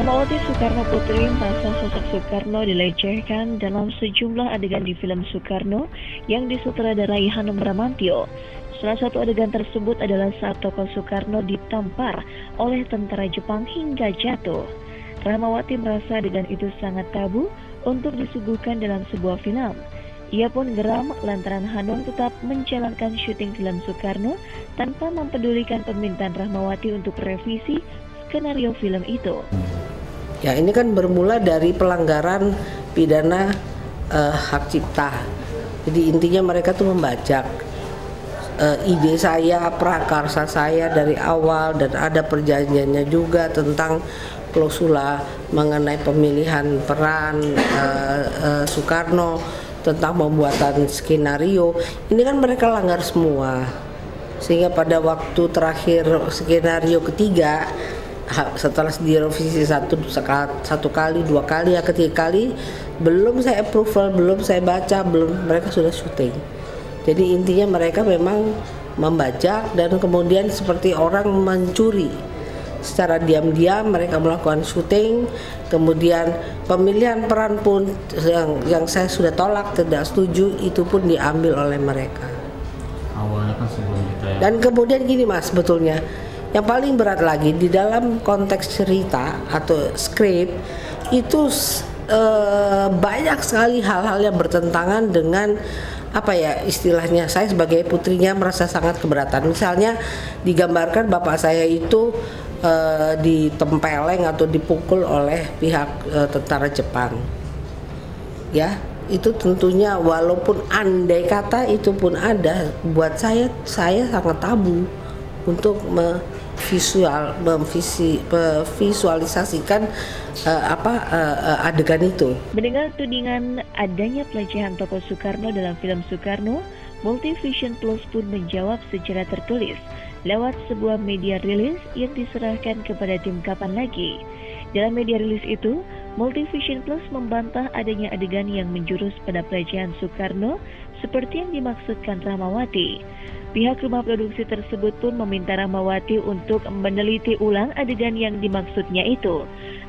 Rahmawati Soekarno Putri merasa sosok Soekarno dilecehkan dalam sejumlah adegan di film Soekarno yang disutradarai Hanung Bramantyo. Salah satu adegan tersebut adalah saat tokoh Soekarno ditampar oleh tentara Jepang hingga jatuh. Rahmawati merasa adegan itu sangat tabu untuk disuguhkan dalam sebuah film. Ia pun geram lantaran Hanung tetap menjalankan syuting film Soekarno tanpa mempedulikan permintaan Rahmawati untuk revisi skenario film itu. Ya, ini kan bermula dari pelanggaran pidana hak cipta. Jadi intinya mereka tuh membajak ide saya, prakarsa saya dari awal, dan ada perjanjiannya juga tentang klausula mengenai pemilihan peran Soekarno, tentang pembuatan skenario. Ini kan mereka langgar semua, sehingga pada waktu terakhir skenario ketiga, setelah direvisi satu kali, dua kali, ya ketiga kali belum saya approval, belum saya baca, belum mereka sudah syuting. Jadi intinya mereka memang membajak dan kemudian seperti orang mencuri. Secara diam-diam mereka melakukan syuting, kemudian pemilihan peran pun yang saya sudah tolak, tidak setuju, itu pun diambil oleh mereka. Awalnya kan sebelum kita ya. Dan kemudian gini Mas, sebetulnya yang paling berat lagi di dalam konteks cerita atau skrip itu banyak sekali hal-hal yang bertentangan dengan apa ya istilahnya, saya sebagai putrinya merasa sangat keberatan. Misalnya digambarkan bapak saya itu ditempeleng atau dipukul oleh pihak tentara Jepang. Ya, itu tentunya walaupun andai kata itu pun ada, buat saya sangat tabu untuk memvisualisasikan adegan itu. Mendengar tudingan adanya pelecehan tokoh Soekarno dalam film Soekarno, Multivision Plus pun menjawab secara tertulis lewat sebuah media rilis yang diserahkan kepada tim Kapan Lagi. Dalam media rilis itu, Multivision Plus membantah adanya adegan yang menjurus pada pelecehan Soekarno seperti yang dimaksudkan Rahmawati. Pihak rumah produksi tersebut pun meminta Rahmawati untuk meneliti ulang adegan yang dimaksudnya itu.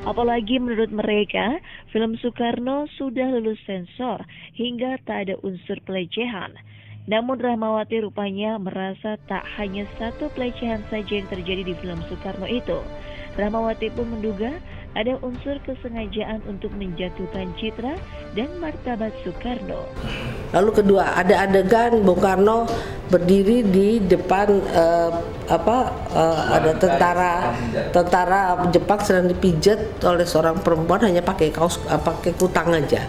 Apalagi menurut mereka, film Soekarno sudah lulus sensor hingga tak ada unsur pelecehan. Namun Rahmawati rupanya merasa tak hanya satu pelecehan saja yang terjadi di film Soekarno itu. Rahmawati pun menduga ada unsur kesengajaan untuk menjatuhkan citra dan martabat Soekarno. Lalu kedua, ada adegan Bung Karno berdiri di depan ada tentara Jepang sedang dipijat oleh seorang perempuan hanya pakai pakai kutang aja.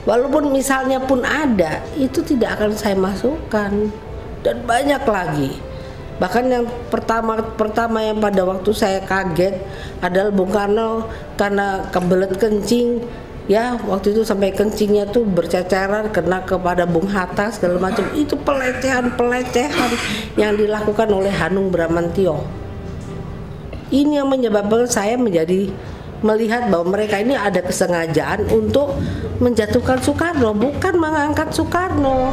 Walaupun misalnya pun ada, itu tidak akan saya masukkan, dan banyak lagi. Bahkan yang pertama yang pada waktu saya kaget adalah Bung Karno karena kebelet kencing, ya waktu itu sampai kencingnya tuh berceceran kena kepada Bung Hatta segala macam. Itu pelecehan yang dilakukan oleh Hanung Bramantyo. Ini yang menyebabkan saya melihat bahwa mereka ini ada kesengajaan untuk menjatuhkan Soekarno, bukan mengangkat Soekarno.